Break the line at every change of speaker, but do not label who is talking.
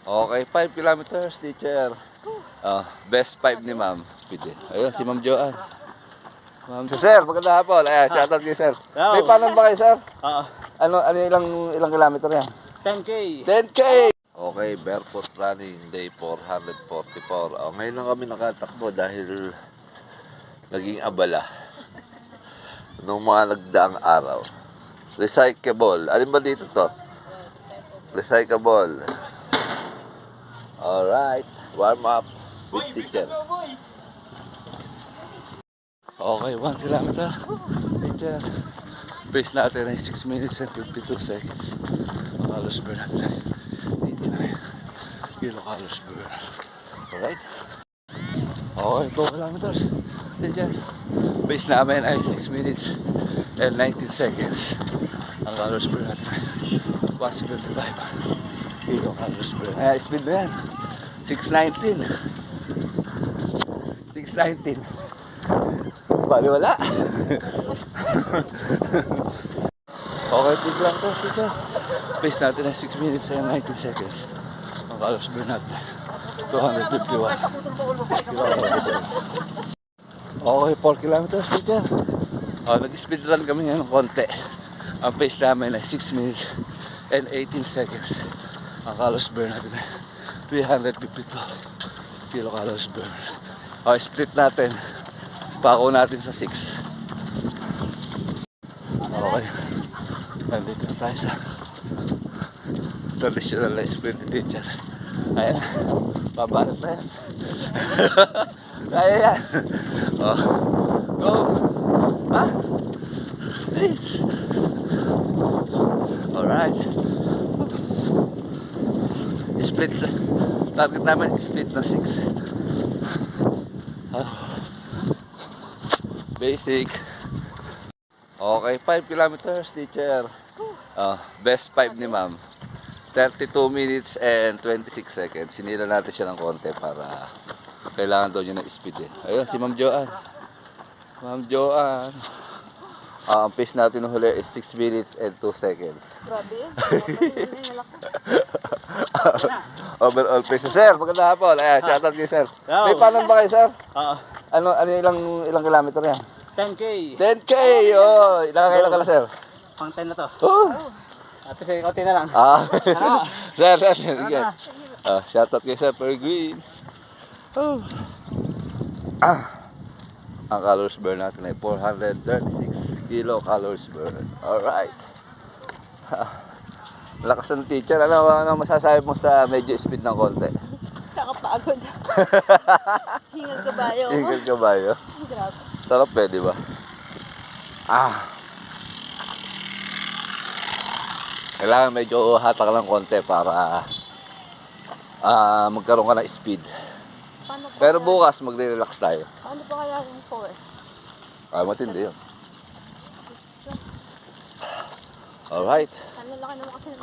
Okay, 5 kilometers, teacher. Best 5 ni ma'am. Speed eh. Ayun, si Ma'am Joanne. Ma'am, sir, magandang hapon. Ayan, shoutout kay sir.
Hello.
May panon ba kayo, sir?
Oo.
Ano ilang kilometer yan?
10K.
10K! Okay, barefoot running, day 444. Ngayon lang kami nakatakbo dahil naging abala nung mga nagdaang araw. Recyclable. Alin ba dito to? Recyclable. Alright, warm up with teacher. Okay, 1 kilometer. Teacher. Pace natin ay 6 minutes and 52 seconds. Calories burn natin ay 89 kilocalories burn. Alright. Okay, 2 kilometers. Teacher. Pace namin ay 6 minutes and 19 seconds. Ang calories burn natin ay 175 kilocalories burn. Ay, speed mo yan. 619. 619. Bali wala. Okay, tig lang to, teacher. Pace natin ay 6 minutes and 19 seconds. Ang calories burn natin 251 kilocalories burn. Okay, 4 kilometers, teacher. Nag-speed run kami ngayon ng konti. Ang pace namin ay 6 minutes and 18 seconds. Ang calories burn natin ay 352 kilocalories burn. Okay, split natin. Pako natin sa 6. Okay. Nandito na tayo sa traditional na sprint teacher. Ayan. Pabalot na yan. Ayan yan. Oh. Go. Ha? Please. Alright. Split. Target namin split na 6. Basic. Okay, 5 kilometers, teacher. Best 5 ni ma'am. 32 minutes and 26 seconds. Sinila natin siya ng konti para kailangan daw niya ng speed eh. Ayun, si Ma'am Joanne. Ma'am Joanne. Ang pace natin ng huli is 6 minutes and 2 seconds.
Grabe.
Overall pace. Sir, magandang hapon. Ayan, shoutout kay sir.
Hello.
May panon ba kayo, sir?
Oo.
Ano ilang kilometer yan?
10K.
10K! Oh, nakakailan ka na, sir?
Pang 10 na to.
Oh.
Ate, sige, konti na lang.
Sir, sige. Shoutout kay Sir Peregrine. Ang calories burn natin ay 436 kilocalories burn. Alright. Lakas ng teacher. Ano masasabi mo sa medyo speed ng konti?
Kakapagod. Hingal kabayo.
Hingal kabayo.
Grabe.
Sarap di ba? Kailangan medyo hatak lang konti para magkaroon ka ng speed. Pero bukas magre-relax tayo.
Paano pa kaya yung 4?
Matindi yun. Alright.
Ano lang naman kasi ng